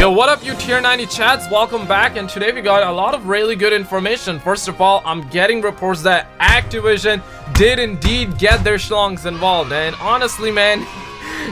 Yo, what up you tier 90 chats? Welcome back, and today we got a lot of really good information. First of all, I'm getting reports that Activision did indeed get their schlongs involved, and honestly, man,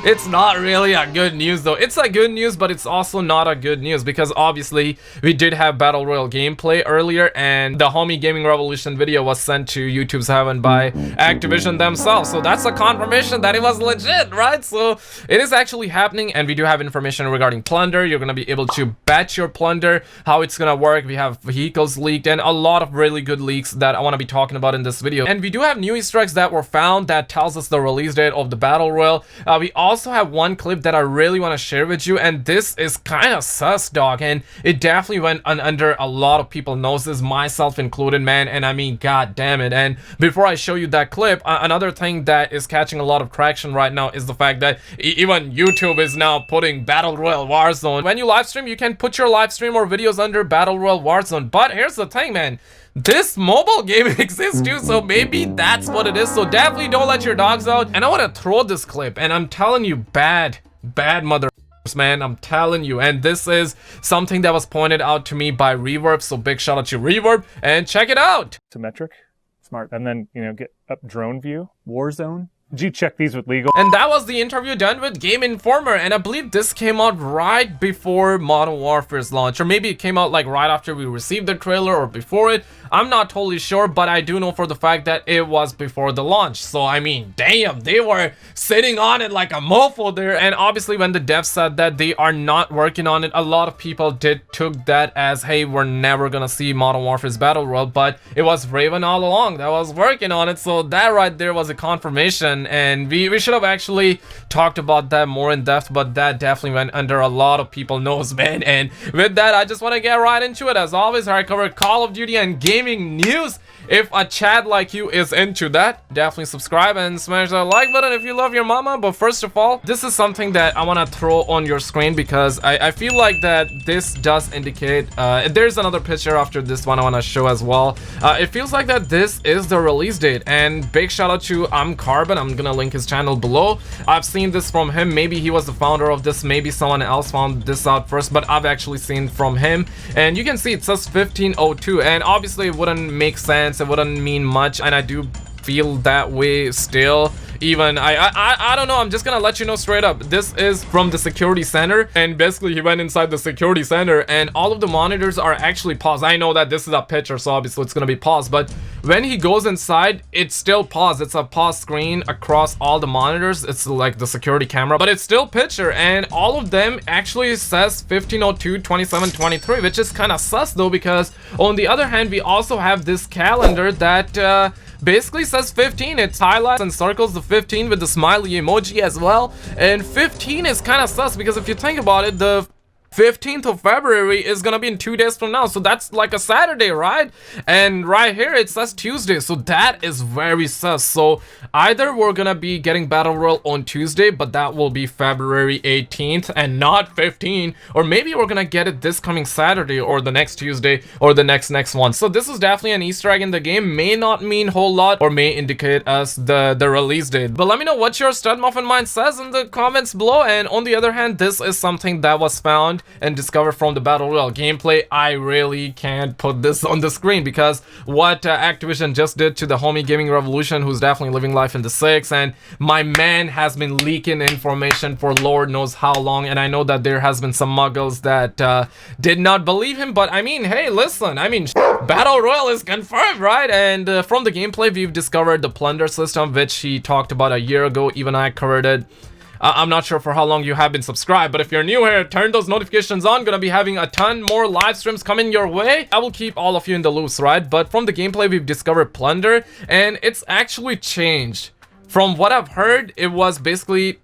it's not really a good news though. It's a good news, but it's also not a good news because obviously we did have Battle Royale gameplay earlier, and the Homie Gaming Revolution video was sent to YouTube's heaven by Activision themselves. So that's a confirmation that it was legit, right? So it is actually happening, and we do have information regarding Plunder. You're gonna be able to bet your Plunder, how it's gonna work. We have vehicles leaked and a lot of really good leaks that I want to be talking about in this video. And we do have new Easter eggs that were found that tells us the release date of the Battle Royale. We also have one clip that I really want to share with you, and this is kind of sus, dog, and it definitely went under a lot of people's noses, myself included, man. And I mean, god damn it. And before I show you that clip, another thing that is catching a lot of traction right now is the fact that even YouTube is now putting Battle Royale Warzone. When you live stream, you can put your live stream or videos under Battle Royale Warzone, but here's the thing, man, this mobile game exists too, so maybe that's what it is. So definitely don't let your dogs out. And I want to throw this clip, and I'm telling you, bad mother, man, I'm telling you. And this is something that was pointed out to me by Reverb, so big shout out to Reverb, and check it out. Symmetric, smart, and then, you know, get up drone view, Warzone. Did you check these with legal? And that was the interview done with Game Informer, and I believe this came out right before Modern Warfare's launch, or maybe it came out like right after we received the trailer or before it. I'm not totally sure, but I do know for the fact that it was before the launch. So I mean, damn, they were sitting on it like a mofo there. And obviously when the devs said that they are not working on it, a lot of people took that as, hey, we're never gonna see Modern Warfare's Battle Royale, but it was Raven all along that was working on it. So that right there was a confirmation, and we should have actually talked about that more in depth, but that definitely went under a lot of people's nose, man. And with that, I just want to get right into it. As always, I cover Call of Duty and gaming news. If a chat like you is into that, definitely subscribe and smash that like button if you love your mama. But first of all, this is something that I want to throw on your screen because I feel like that this does indicate, there's another picture after this one I want to show as well. It feels like that this is the release date, and big shout out to imcarbon. I'm gonna link his channel below. I've seen this from him. Maybe he was the founder of this, maybe someone else found this out first, but I've actually seen from him, and you can see it says 1502, and obviously it wouldn't make sense, it wouldn't mean much, and I do feel that way still. Even I don't know, I'm just gonna let you know straight up, this is from the security center, and basically he went inside the security center and all of the monitors are actually paused. I know that this is a picture, so obviously it's gonna be paused, but when he goes inside, it's still paused. It's a pause screen across all the monitors. It's like the security camera, but it's still picture, and all of them actually says 1502 2723, which is kind of sus though, because on the other hand we also have this calendar that basically says 15. It highlights and circles the 15 with the smiley emoji as well, and 15 is kind of sus because if you think about it, the 15th of February is gonna be in 2 days from now, so that's like a Saturday, right? And right here it says Tuesday, so that is very sus. So either we're gonna be getting Battle Royale on Tuesday, but that will be February 18th and not 15, or maybe we're gonna get it this coming Saturday or the next Tuesday or the next one. So this is definitely an Easter egg in the game. May not mean whole lot or may indicate us the release date, but let me know what your stud muffin mind says in the comments below. And on the other hand, this is something that was found and discovered from the Battle Royale gameplay. I really can't put this on the screen because what Activision just did to the Homie Gaming Revolution, who's definitely living life in the 6, and my man has been leaking information for Lord knows how long, and I know that there has been some muggles that did not believe him, but I mean, hey, listen, I mean, Battle Royale is confirmed, right? And from the gameplay, we've discovered the Plunder system, which he talked about a year ago. Even I covered it. I'm not sure for how long you have been subscribed, but if you're new here, turn those notifications on. Gonna be having a ton more live streams coming your way. I will keep all of you in the loop, right? But from the gameplay, we've discovered Plunder, and it's actually changed. From what I've heard, it was basically,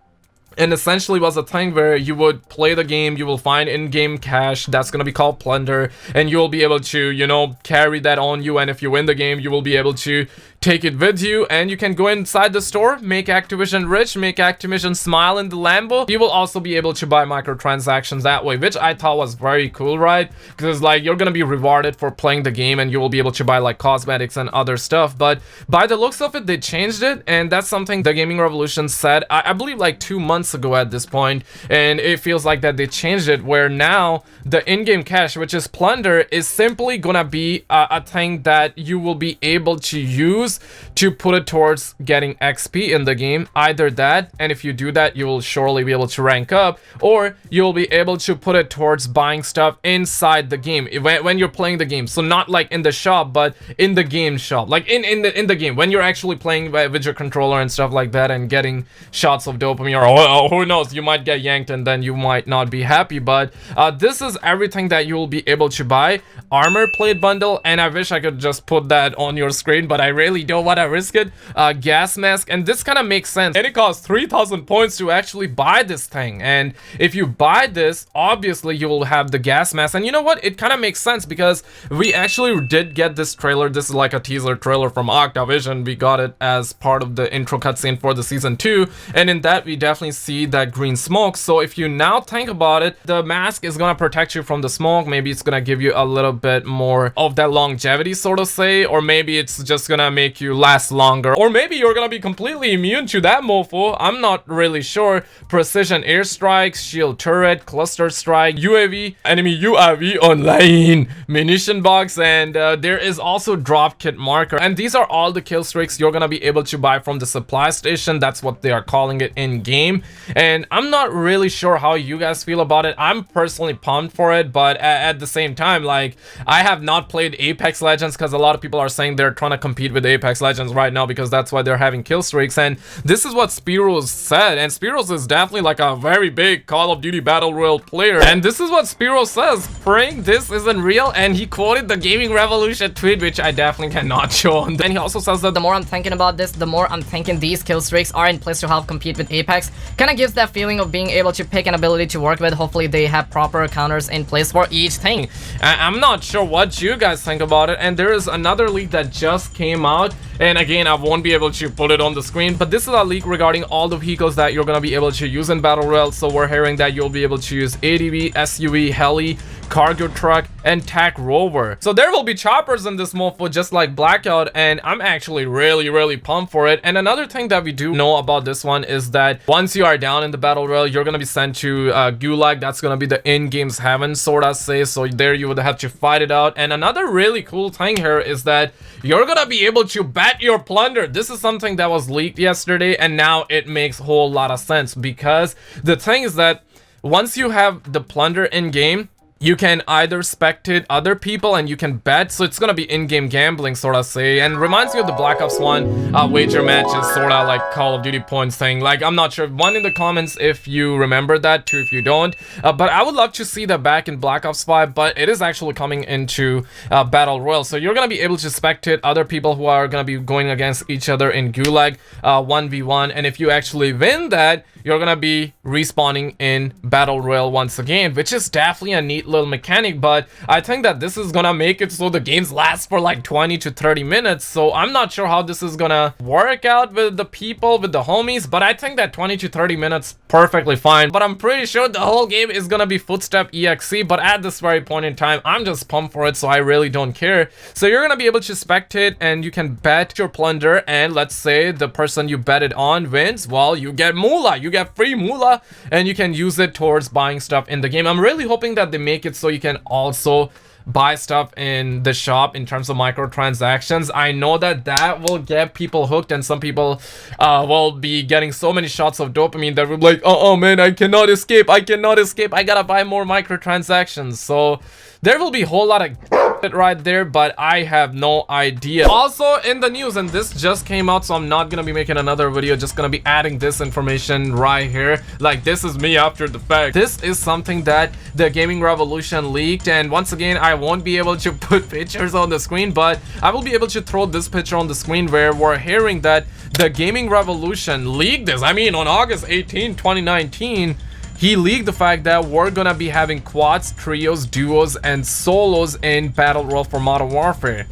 and essentially was a thing where you would play the game, you will find in-game cash that's gonna be called Plunder, and you will be able to, you know, carry that on you, and if you win the game, you will be able to take it with you, and you can go inside the store, make Activision rich, make Activision smile in the Lambo. You will also be able to buy microtransactions that way, which I thought was very cool, right? Because like you're gonna be rewarded for playing the game, and you will be able to buy like cosmetics and other stuff. But by the looks of it, they changed it, and that's something the gaming revolution said, I believe like 2 months ago at this point, and it feels like that they changed it, where now the in-game cash, which is Plunder, is simply gonna be a thing that you will be able to use to put it towards getting XP in the game. Either that, and if you do that, you will surely be able to rank up, or you'll be able to put it towards buying stuff inside the game when you're playing the game. So not like in the shop, but in the game shop, like in the game when you're actually playing with your controller and stuff like that, and getting shots of dopamine, or who knows, you might get yanked and then you might not be happy. But this is everything that you will be able to buy. Armor plate bundle, and I wish I could just put that on your screen, but I really don't want to risk it. Gas mask, and this kind of makes sense, and it costs 3,000 points to actually buy this thing. And if you buy this, obviously you will have the gas mask. And you know what, it kind of makes sense, because we actually did get this trailer. This is like a teaser trailer from Activision. We got it as part of the intro cutscene for the season 2, and in that we definitely see that green smoke. So if you now think about it, the mask is gonna protect you from the smoke. Maybe it's gonna give you a little bit more of that longevity, sort of say, or maybe it's just gonna make you last longer, or maybe you're gonna be completely immune to that mofo. I'm not really sure. Precision airstrikes, shield turret, cluster strike, UAV, enemy UAV online, munition box, and there is also drop kit marker. And these are all the kill streaks you're gonna be able to buy from the supply station. That's what they are calling it in game, and I'm not really sure how you guys feel about it. I'm personally pumped for it, but at the same time, like, I have not played Apex Legends, because a lot of people are saying they're trying to compete with Apex Legends right now, because that's why they're having kill streaks. And this is what Spiros said, and Spiros is definitely like a very big Call of Duty Battle Royale player, and this is what Spiros says: praying this isn't real. And he quoted the Gaming Revolution tweet, which I definitely cannot show. And then he also says that the more I'm thinking about this, the more I'm thinking these kill streaks are in place to help compete with Apex. Kind of gives that feeling of being able to pick an ability to work with. Hopefully they have proper counters in place for each thing. I'm not sure what you guys think about it. And there is another leak that just came out, and again, I won't be able to put it on the screen, but this is a leak regarding all the vehicles that you're gonna be able to use in Battle Royale. So we're hearing that you'll be able to use ADV, SUV, heli, cargo truck, and tac rover. So there will be choppers in this mofo, just like Blackout, and I'm actually really pumped for it. And another thing that we do know about this one is that once you are down in the Battle Royale, you're gonna be sent to Gulag. That's gonna be the in-game's heaven, sort of say. So there you would have to fight it out. And another really cool thing here is that you're gonna be able to bet your plunder. This is something that was leaked yesterday, and now it makes a whole lot of sense, because the thing is that once you have the plunder in game, you can either spectate other people and you can bet. So it's gonna be in-game gambling, sort of say, and reminds me of the Black Ops 1 wager matches, sort of like Call of Duty points thing. Like, I'm not sure, one in the comments if you remember that, two if you don't, but I would love to see that back in Black Ops 5. But it is actually coming into Battle Royale, so you're gonna be able to spectate other people who are gonna be going against each other in Gulag 1v1, and if you actually win that, you're gonna be respawning in Battle Royale once again, which is definitely a neat little mechanic. But I think that this is gonna make it so the games last for like 20 to 30 minutes. So I'm not sure how this is gonna work out with the people, with the homies, but I think that 20 to 30 minutes perfectly fine. But I'm pretty sure the whole game is gonna be Footstep EXE, but at this very point in time, I'm just pumped for it, so I really don't care. So you're gonna be able to spectate, and you can bet your plunder, and let's say the person you bet it on wins, well, you get moolah, you get free moolah, and you can use it towards buying stuff in the game. I'm really hoping that they make it so you can also buy stuff in the shop in terms of microtransactions. I know that that will get people hooked, and some people will be getting so many shots of dopamine that will be like, oh man, I cannot escape, I gotta buy more microtransactions. So there will be a whole lot of it right there, but I have no idea. Also in the news, and this just came out, so I'm not gonna be making another video, just gonna be adding this information right here. Like, this is me after the fact. This is something that the Gaming Revolution leaked, and once again, I won't be able to put pictures on the screen, but I will be able to throw this picture on the screen, where we're hearing that the Gaming Revolution leaked this. I mean, on August 18, 2019, he leaked the fact that we're gonna be having quads, trios, duos, and solos in Battle Royale for Modern Warfare.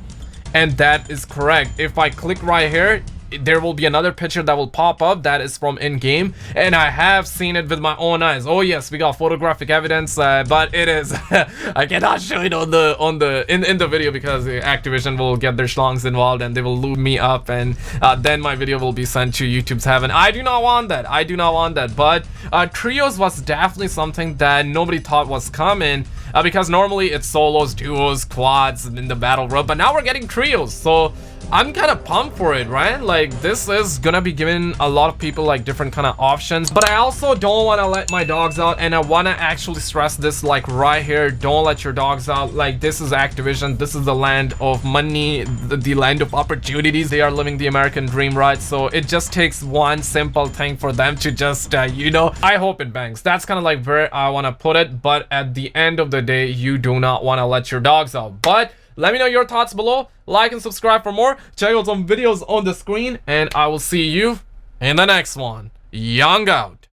And that is correct. If I click right here, there will be another picture that will pop up that is from in-game, and I have seen it with my own eyes. Oh yes, we got photographic evidence, but it is I cannot show it on the video because Activision will get their schlongs involved and they will loop me up, and then my video will be sent to YouTube's heaven. I do not want that. I do not want that. But trios was definitely something that nobody thought was coming, because normally it's solos, duos, quads in the battle road, but now we're getting trios, so I'm kind of pumped for it, right? Like, this is gonna be giving a lot of people like different kind of options, but I also don't want to let my dogs out, and I want to actually stress this like right here. Don't let your dogs out. Like, this is Activision. This is the land of money, the land of opportunities. They are living the American dream, right? So it just takes one simple thing for them to just you know, I hope it bangs. That's kind of like where I want to put it, but at the end of the day, you do not want to let your dogs out. But let me know your thoughts below. Like and subscribe for more. Check out some videos on the screen, and I will see you in the next one. Young out.